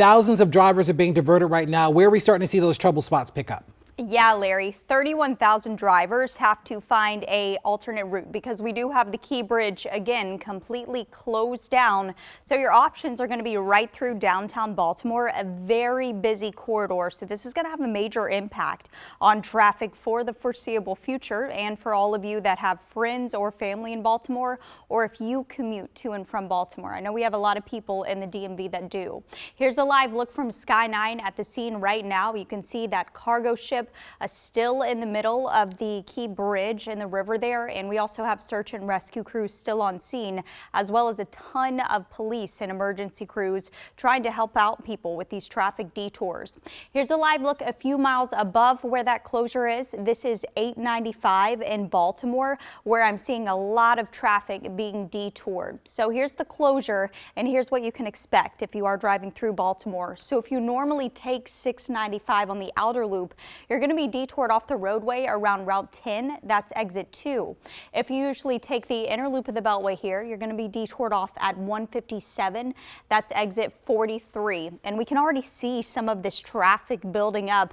thousands of drivers are being diverted right now. Where are we starting to see those trouble spots pick up? Yeah, Larry, 31,000 drivers have to find a alternate route because we do have the Key Bridge again completely closed down. So your options are going to be right through downtown Baltimore, a very busy corridor. So this is going to have a major impact on traffic for the foreseeable future and for all of you that have friends or family in Baltimore, or if you commute to and from Baltimore. I know we have a lot of people in the DMV that do. Here's a live look from Sky 9 at the scene right now. You can see that cargo ship still in the middle of the Key Bridge in the river there, and we also have search and rescue crews still on scene, as well as a ton of police and emergency crews trying to help out people with these traffic detours. Here's a live look a few miles above where that closure is. This is 895 in Baltimore, where I'm seeing a lot of traffic being detoured. So here's the closure, and here's what you can expect if you are driving through Baltimore. So if you normally take 695 on the outer loop, you're going to be detoured off the roadway around Route 10. That's exit 2. If you usually take the inner loop of the Beltway here, you're going to be detoured off at 157. That's exit 43. And we can already see some of this traffic building up.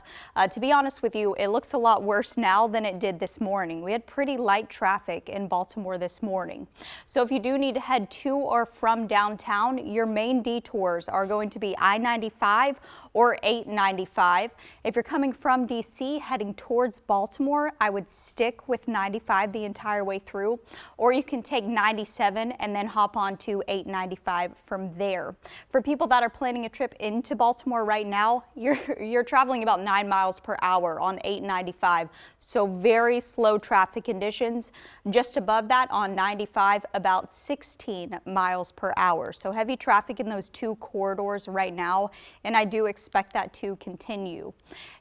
To be honest with you, it looks a lot worse now than it did this morning. We had pretty light traffic in Baltimore this morning. So if you do need to head to or from downtown, your main detours are going to be I-95 or 895. If you're coming from DC heading towards Baltimore, I would stick with 95 the entire way through, or you can take 97 and then hop on to 895 from there. For people that are planning a trip into Baltimore right now, you're traveling about 9 miles per hour on 895, so very slow traffic conditions. Just above that on 95, about 16 miles per hour. So heavy traffic in those two corridors right now, and I do expect that to continue.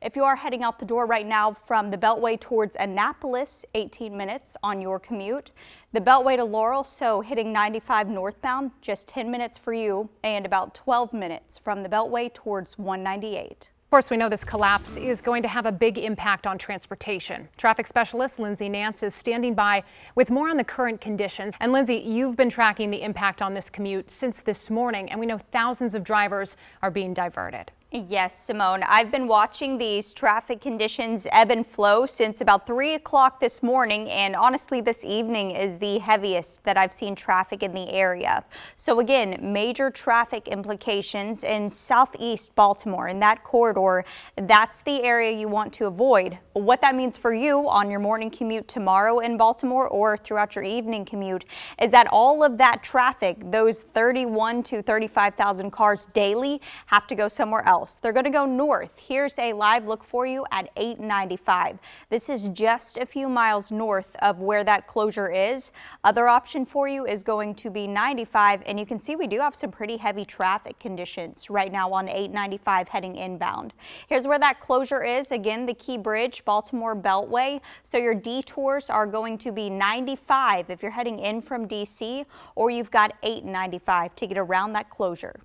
If you are heading out the door right now from the Beltway towards Annapolis, 18 minutes on your commute. The Beltway to Laurel, so hitting 95 northbound, just 10 minutes for you, and about 12 minutes from the Beltway towards 198. Of course, we know this collapse is going to have a big impact on transportation. Traffic specialist Lindsay Nance is standing by with more on the current conditions. And Lindsay, you've been tracking the impact on this commute since this morning, and we know thousands of drivers are being diverted. Yes, Simone, I've been watching these traffic conditions ebb and flow since about 3 o'clock this morning, and honestly this evening is the heaviest that I've seen traffic in the area. So again, major traffic implications in southeast Baltimore, in that corridor. That's the area you want to avoid. What that means for you on your morning commute tomorrow in Baltimore or throughout your evening commute is that all of that traffic, those 31 to 35,000 cars daily, have to go somewhere else. They're going to go north. Here's a live look for you at 895. This is just a few miles north of where that closure is. Other option for you is going to be 95, and you can see we do have some pretty heavy traffic conditions right now on 895 heading inbound. Here's where that closure is. Again, the Key Bridge, Baltimore Beltway. So your detours are going to be 95 if you're heading in from DC, or you've got 895 to get around that closure.